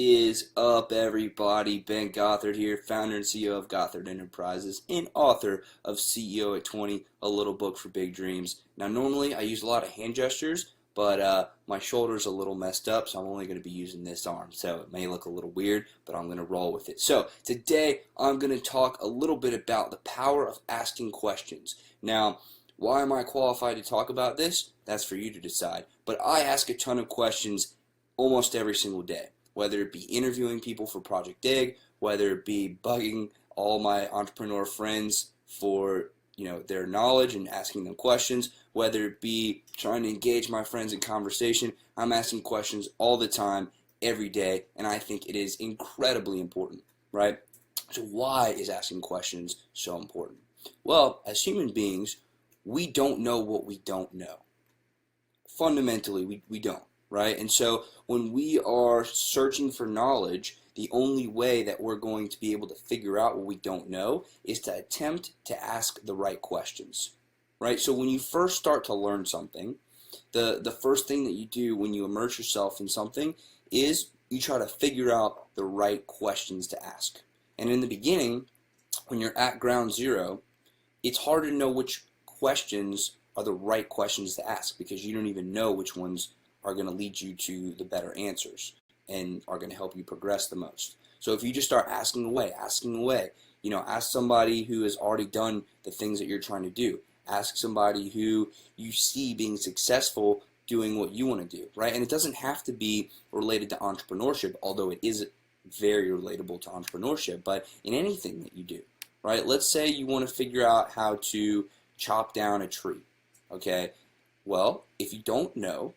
Is up, everybody? Ben Gothard here, founder and CEO of Gothard Enterprises and author of CEO at 20, a little book for big dreams. Now, normally I use a lot of hand gestures, but my shoulder's a little messed up, so I'm only going to be using this arm. So it may look a little weird, but I'm going to roll with it. So today I'm going to talk a little bit about the power of asking questions. Now, why am I qualified to talk about this? That's for you to decide. But I ask a ton of questions almost every single day. Whether it be interviewing people for Project Dig, whether it be bugging all my entrepreneur friends for their knowledge and asking them questions, whether it be trying to engage my friends in conversation, I'm asking questions all the time, every day, and I think it is incredibly important, right? So why is asking questions so important? Well, as human beings, we don't know what we don't know. Fundamentally, we don't. Right? And so when we are searching for knowledge, the only way that we're going to be able to figure out what we don't know is to attempt to ask the right questions. Right? So when you first start to learn something, the first thing that you do when you immerse yourself in something is you try to figure out the right questions to ask. And in the beginning, when you're at ground zero, it's hard to know which questions are the right questions to ask because you don't even know which ones are going to lead you to the better answers and are going to help you progress the most. So if you just start asking away, ask somebody who has already done the things that you're trying to do. Ask somebody who you see being successful doing what you want to do, right? And it doesn't have to be related to entrepreneurship, although it is very relatable to entrepreneurship, but in anything that you do, right? Let's say you want to figure out how to chop down a tree, okay? Well, if you don't know,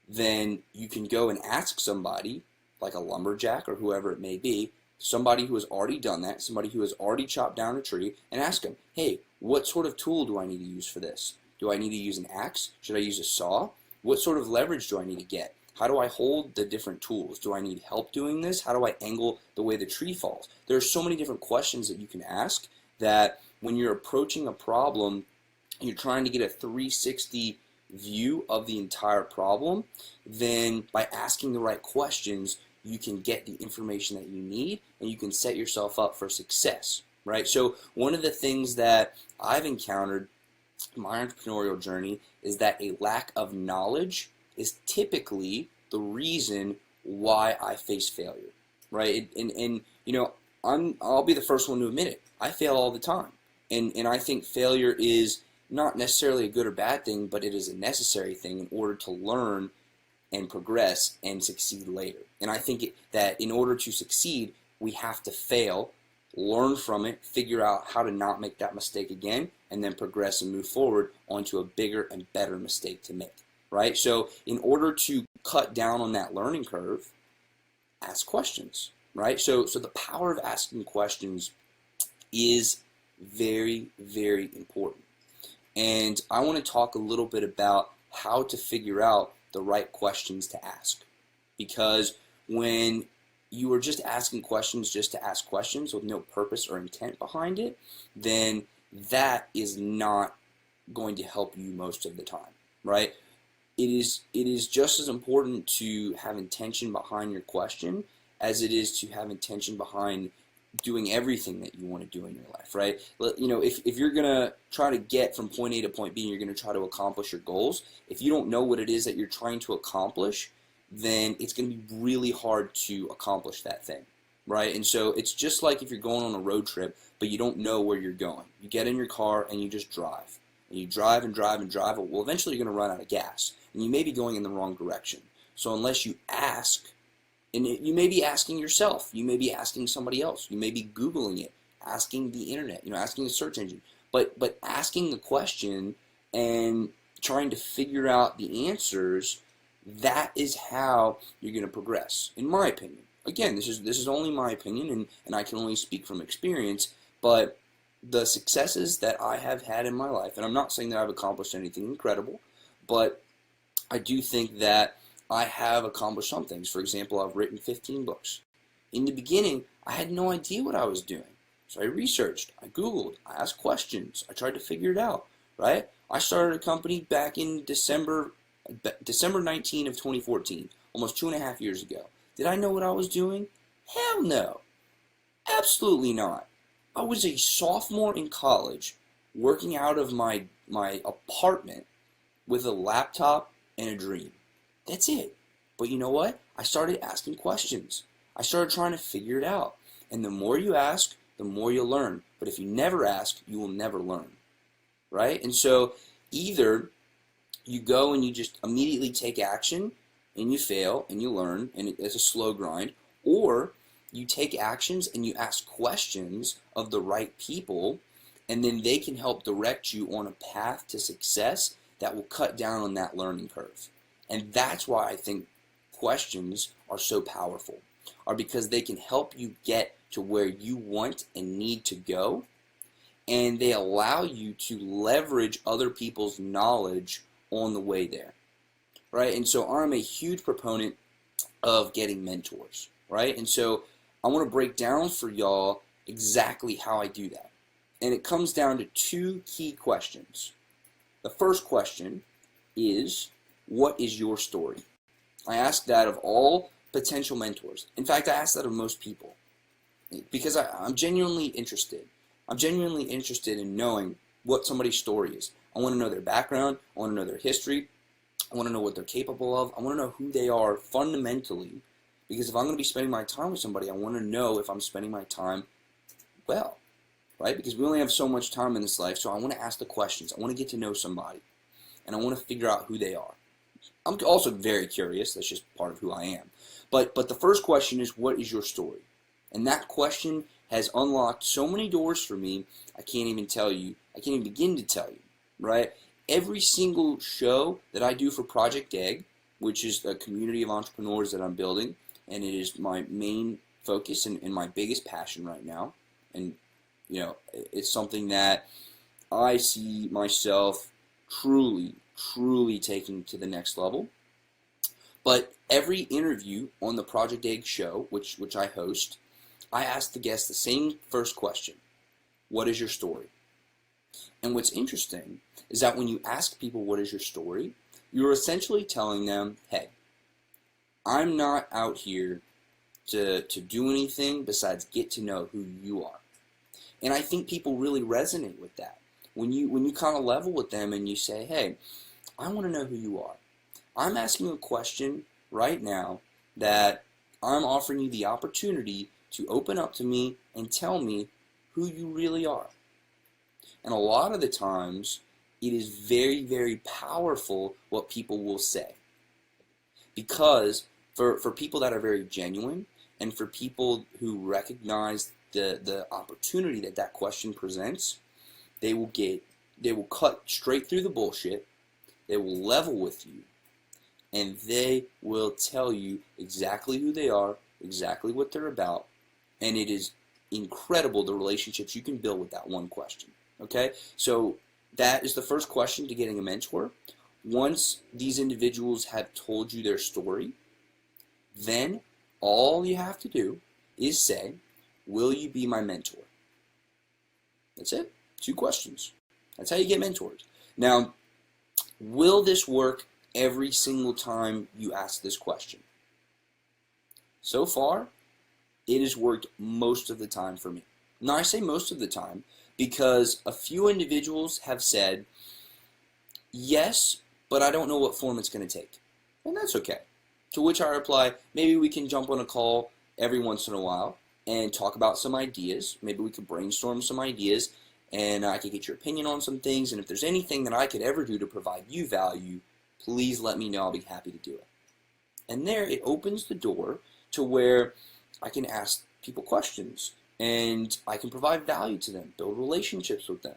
then you can go and ask somebody, like a lumberjack or whoever it may be, somebody who has already done that, somebody who has already chopped down a tree, and ask them, hey, what sort of tool do I need to use for this? Do I need to use an axe? Should I use a saw? What sort of leverage do I need to get? How do I hold the different tools? Do I need help doing this? How do I angle the way the tree falls? There are so many different questions that you can ask that when you're approaching a problem, you're trying to get a 360 view of the entire problem, then by asking the right questions, you can get the information that you need and you can set yourself up for success, right? So one of the things that I've encountered in my entrepreneurial journey is that a lack of knowledge is typically the reason why I face failure, right? I'll be the first one to admit it. I fail all the time. And I think failure is not necessarily a good or bad thing, but it is a necessary thing in order to learn and progress and succeed later. And I think that in order to succeed, we have to fail, learn from it, figure out how to not make that mistake again, and then progress and move forward onto a bigger and better mistake to make, right? So in order to cut down on that learning curve, ask questions, right? So the power of asking questions is very, very important. And I want to talk a little bit about how to figure out the right questions to ask. Because when you are just asking questions just to ask questions with no purpose or intent behind it, then that is not going to help you most of the time, right? It is just as important to have intention behind your question as it is to have intention behind doing everything that you want to do in your life, right? If you're going to try to get from point A to point B, and you're going to try to accomplish your goals, if you don't know what it is that you're trying to accomplish, then it's going to be really hard to accomplish that thing, right? And so it's just like if you're going on a road trip, but you don't know where you're going. You get in your car and you just drive. And you drive and drive and drive. Well, eventually you're going to run out of gas, and you may be going in the wrong direction. So unless you ask, and you may be asking yourself, you may be asking somebody else, you may be Googling it, asking the internet, asking the search engine. But asking the question and trying to figure out the answers, that is how you're going to progress, in my opinion. Again, this is only my opinion, and I can only speak from experience, but the successes that I have had in my life, and I'm not saying that I've accomplished anything incredible, but I do think that I have accomplished some things. For example, I've written 15 books. In the beginning, I had no idea what I was doing. So I researched, I Googled, I asked questions, I tried to figure it out, right? I started a company back in December 19 of 2014, almost 2.5 years ago. Did I know what I was doing? Hell no. Absolutely not. I was a sophomore in college working out of my apartment with a laptop and a dream. That's it. But you know what? I started asking questions. I started trying to figure it out. And the more you ask, the more you'll learn. But if you never ask, you will never learn. Right? And so either you go and you just immediately take action and you fail and you learn and it's a slow grind, or you take actions and you ask questions of the right people, and then they can help direct you on a path to success that will cut down on that learning curve. And that's why I think questions are so powerful, are because they can help you get to where you want and need to go, and they allow you to leverage other people's knowledge on the way there, right? And so I'm a huge proponent of getting mentors, right? And so I want to break down for y'all exactly how I do that. And it comes down to two key questions. The first question is, what is your story? I ask that of all potential mentors. In fact, I ask that of most people because I'm genuinely interested. I'm genuinely interested in knowing what somebody's story is. I want to know their background. I want to know their history. I want to know what they're capable of. I want to know who they are fundamentally, because if I'm going to be spending my time with somebody, I want to know if I'm spending my time well, right? Because we only have so much time in this life, so I want to ask the questions. I want to get to know somebody, and I want to figure out who they are. I'm also very curious. That's just part of who I am. But the first question is, what is your story? And that question has unlocked so many doors for me, I can't even tell you. I can't even begin to tell you, right? Every single show that I do for Project Egg, which is a community of entrepreneurs that I'm building, and it is my main focus and my biggest passion right now. And, you know, it's something that I see myself truly taking to the next level. But every interview on the Project Egg show, which I host, I ask the guests the same first question. What is your story? And what's interesting is that when you ask people what is your story, you're essentially telling them, hey, I'm not out here to do anything besides get to know who you are. And I think people really resonate with that. When you kind of level with them and you say, hey, I want to know who you are. I'm asking a question right now that I'm offering you the opportunity to open up to me and tell me who you really are. And a lot of the times, it is very, very powerful what people will say. Because for people that are very genuine, and for people who recognize the opportunity that question presents, they will cut straight through the bullshit, they will level with you, and they will tell you exactly who they are, exactly what they're about, and it is incredible the relationships you can build with that one question. Okay, so that is the first question to getting a mentor. Once these individuals have told you their story, then all you have to do is say, will you be my mentor? That's it. 2 questions. That's how you get mentors. Now, will this work every single time you ask this question? So far, it has worked most of the time for me. Now, I say most of the time because a few individuals have said, yes, but I don't know what form it's going to take. And that's okay. To which I reply, maybe we can jump on a call every once in a while and talk about some ideas. Maybe we could brainstorm some ideas, and I could get your opinion on some things. And if there's anything that I could ever do to provide you value, please let me know. I'll be happy to do it. And there it opens the door to where I can ask people questions and I can provide value to them, build relationships with them.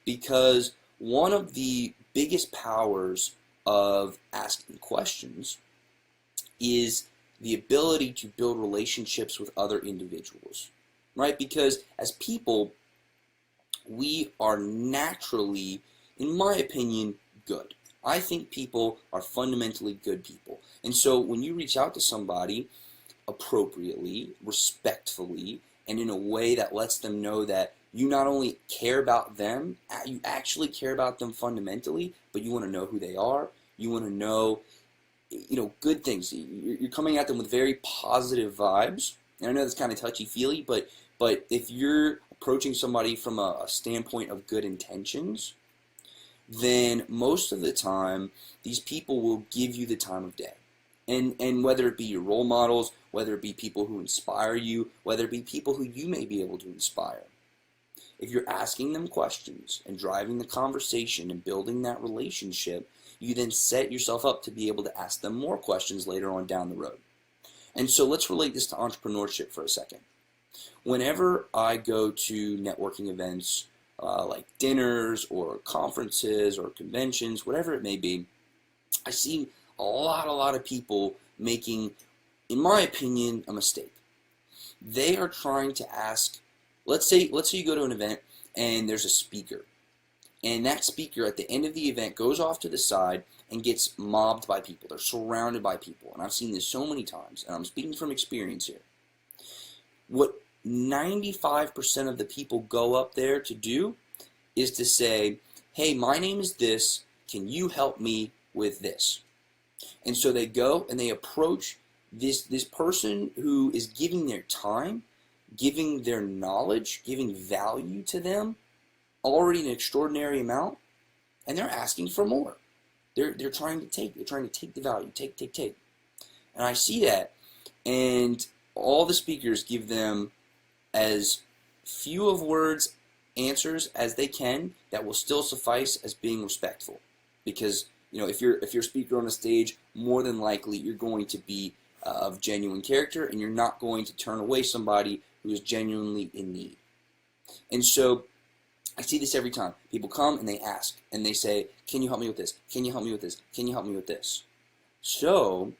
Because one of the biggest powers of asking questions is the ability to build relationships with other individuals, right? Because as people, we are naturally, in my opinion, good. I think people are fundamentally good people. And so when you reach out to somebody appropriately, respectfully, and in a way that lets them know that you not only care about them, you actually care about them fundamentally, but you want to know who they are. You want to know good things. You're coming at them with very positive vibes. And I know that's kind of touchy-feely, but if you're approaching somebody from a standpoint of good intentions, then most of the time, these people will give you the time of day. And whether it be your role models, whether it be people who inspire you, whether it be people who you may be able to inspire, if you're asking them questions and driving the conversation and building that relationship, you then set yourself up to be able to ask them more questions later on down the road. And so let's relate this to entrepreneurship for a second. Whenever I go to networking events, like dinners or conferences or conventions, whatever it may be, I see a lot of people making, in my opinion, a mistake. They are trying to ask, let's say you go to an event and there's a speaker, and that speaker at the end of the event goes off to the side and gets mobbed by people. They're surrounded by people, and I've seen this so many times, and I'm speaking from experience here. What 95% of the people go up there to do is to say, hey, my name is this, can you help me with this? And so they go and they approach this person who is giving their time, giving their knowledge, giving value to them, already an extraordinary amount, and they're asking for more. They're trying to take the value, take. And I see that, and all the speakers give them as few of words answers as they can that will still suffice as being respectful. Because if you're a speaker on a stage, more than likely you're going to be of genuine character, and you're not going to turn away somebody who is genuinely in need. And so I see this every time. People come and they ask, and they say, can you help me with this? Can you help me with this? Can you help me with this? So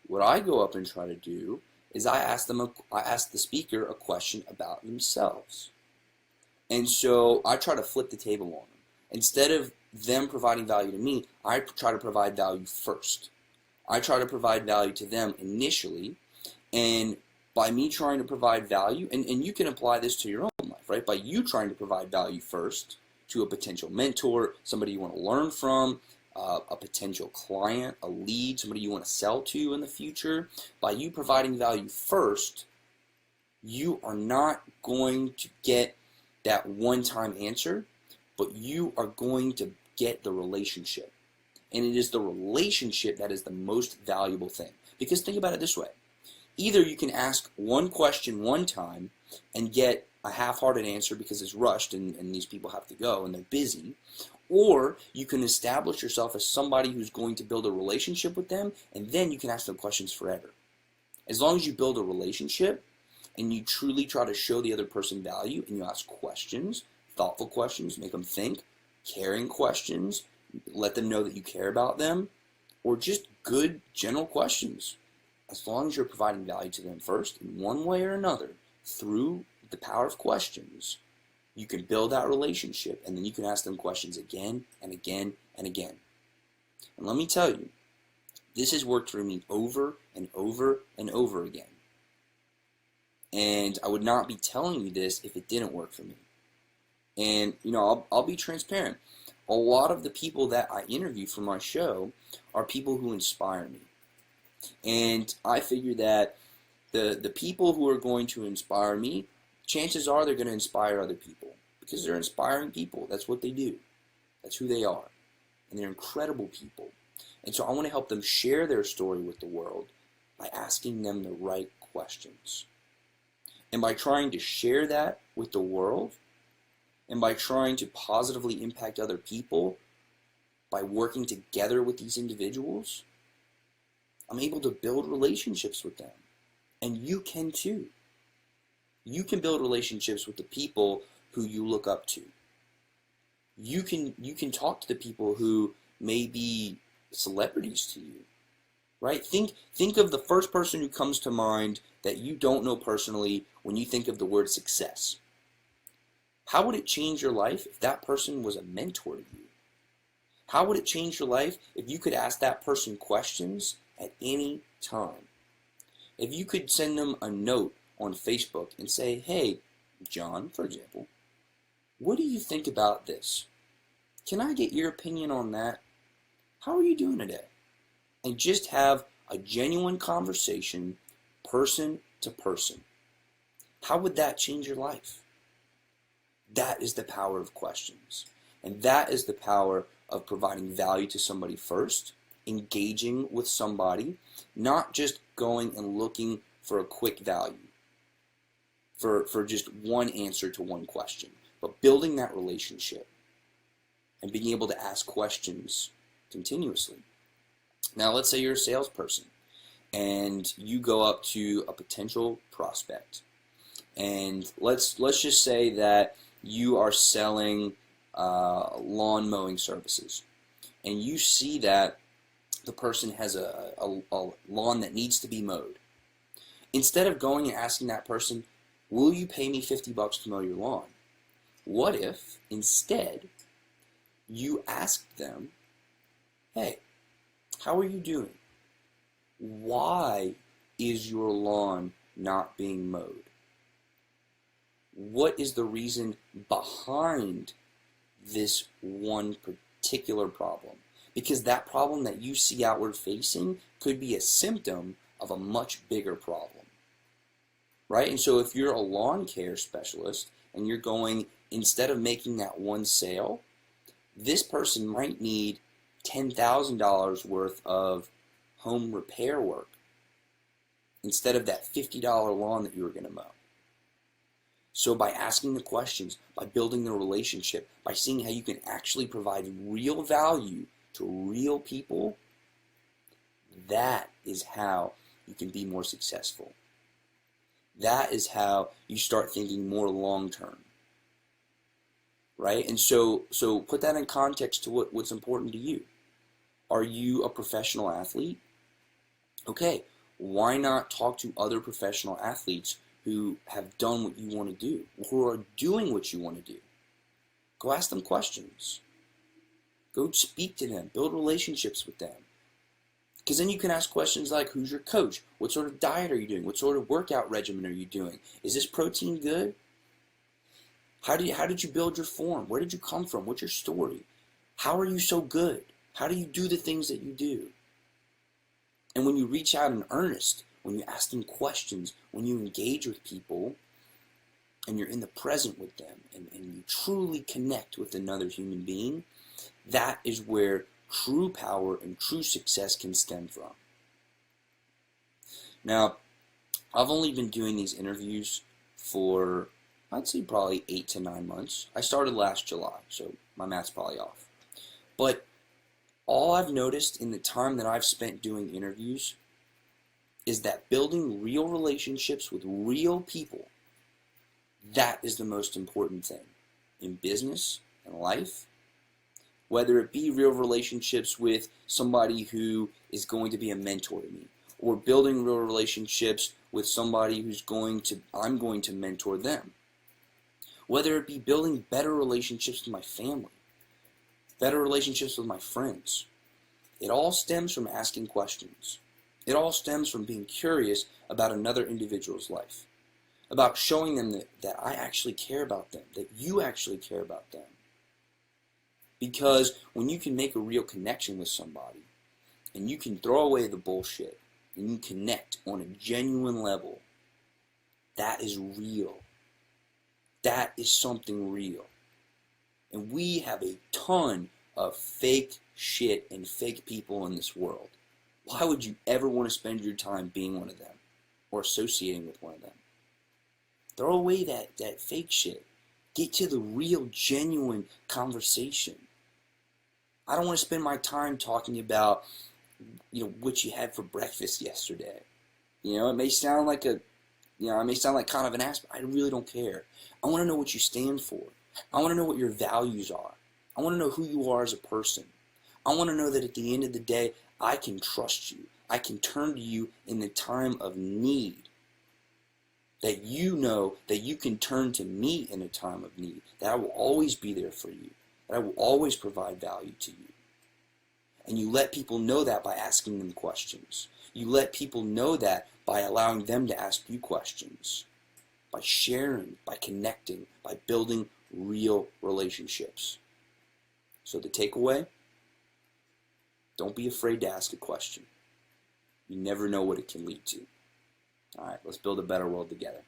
what I go up and try to do is I ask the speaker a question about themselves. And so I try to flip the table on them. Instead of them providing value to me, I try to provide value first. I try to provide value to them initially, and by me trying to provide value, and you can apply this to your own life, right? By you trying to provide value first to a potential mentor, somebody you want to learn from, a potential client, a lead, somebody you want to sell to in the future, by you providing value first, you are not going to get that one-time answer, but you are going to get the relationship. And it is the relationship that is the most valuable thing. Because think about it this way. Either you can ask one question one time and get a half-hearted answer because it's rushed and these people have to go and they're busy, or you can establish yourself as somebody who's going to build a relationship with them, and then you can ask them questions forever. As long as you build a relationship and you truly try to show the other person value, and you ask questions, thoughtful questions, make them think, caring questions, let them know that you care about them, or just good general questions. As long as you're providing value to them first, in one way or another, through the power of questions, you can build that relationship, and then you can ask them questions again and again and again. And let me tell you, this has worked for me over and over and over again. And I would not be telling you this if it didn't work for me. And, I'll be transparent. A lot of the people that I interview for my show are people who inspire me. And I figure that the people who are going to inspire me, chances are they're going to inspire other people. Because they're inspiring people. That's what they do. That's who they are. And they're incredible people. And so I want to help them share their story with the world by asking them the right questions. And by trying to share that with the world, and by trying to positively impact other people, by working together with these individuals, I'm able to build relationships with them. And you can too. You can build relationships with the people who you look up to. You can talk to the people who may be celebrities to you, right? Think of the first person who comes to mind that you don't know personally when you think of the word success. How would it change your life if that person was a mentor to you? How would it change your life if you could ask that person questions at any time? If you could send them a note on Facebook and say, hey, John, for example, what do you think about this? Can I get your opinion on that? How are you doing today? and just have a genuine conversation, person to person. How would that change your life? That is the power of questions. And that is the power of providing value to somebody first, engaging with somebody, not just going and looking for a quick value, for just one answer to one question, but building that relationship and being able to ask questions continuously. Now, let's say you're a salesperson and you go up to a potential prospect, and let's just say that you are selling lawn mowing services, and you see that the person has a lawn that needs to be mowed. Instead of going and asking that person, will you pay me $50 to mow your lawn? What if instead you asked them, hey, how are you doing? Why is your lawn not being mowed? What is the reason behind this one particular problem? Because that problem that you see outward facing could be a symptom of a much bigger problem, right? And so if you're a lawn care specialist and you're going, instead of making that one sale, this person might need $10,000 worth of home repair work instead of that $50 lawn that you were going to mow. So by asking the questions, by building the relationship, by seeing how you can actually provide real value to real people, that is how you can be more successful. That is how you start thinking more long term. Right? And so put that in context to what's important to you. Are you a professional athlete? Okay, why not talk to other professional athletes who have done what you want to do, who are doing what you want to do? Go ask them questions. Go speak to them. Build relationships with them. Because then you can ask questions like, who's your coach? What sort of diet are you doing? What sort of workout regimen are you doing? Is this protein good? How did you build your form? Where did you come from? What's your story? How are you so good? How do you do the things that you do? And when you reach out in earnest, when you ask them questions, when you engage with people, and you're in the present with them, and you truly connect with another human being, that is where true power and true success can stem from. Now, I've only been doing these interviews for, I'd say, probably 8 to 9 months. I started last July, so my math's probably off. But all I've noticed in the time that I've spent doing interviews is that building real relationships with real people, that is the most important thing in business and life. Whether it be real relationships with somebody who is going to be a mentor to me, or building real relationships with somebody I'm going to mentor them. Whether it be building better relationships with my family, better relationships with my friends. It all stems from asking questions. It all stems from being curious about another individual's life, about showing them that I actually care about them, that you actually care about them. Because when you can make a real connection with somebody, and you can throw away the bullshit, and you connect on a genuine level, that is real. That is something real. And we have a ton of fake shit and fake people in this world. Why would you ever want to spend your time being one of them or associating with one of them? Throw away that fake shit. Get to the real, genuine conversation. I don't want to spend my time talking about, what you had for breakfast yesterday. It may sound like kind of an ass, but I really don't care. I want to know what you stand for. I want to know what your values are. I want to know who you are as a person. I want to know that at the end of the day, I can trust you. I can turn to you in the time of need. That you know that you can turn to me in a time of need. That I will always be there for you. That I will always provide value to you. And you let people know that by asking them questions. You let people know that by allowing them to ask you questions. By sharing, by connecting, by building real relationships. So the takeaway, Don't be afraid to ask a question. You never know what it can lead to. All right, let's build a better world together.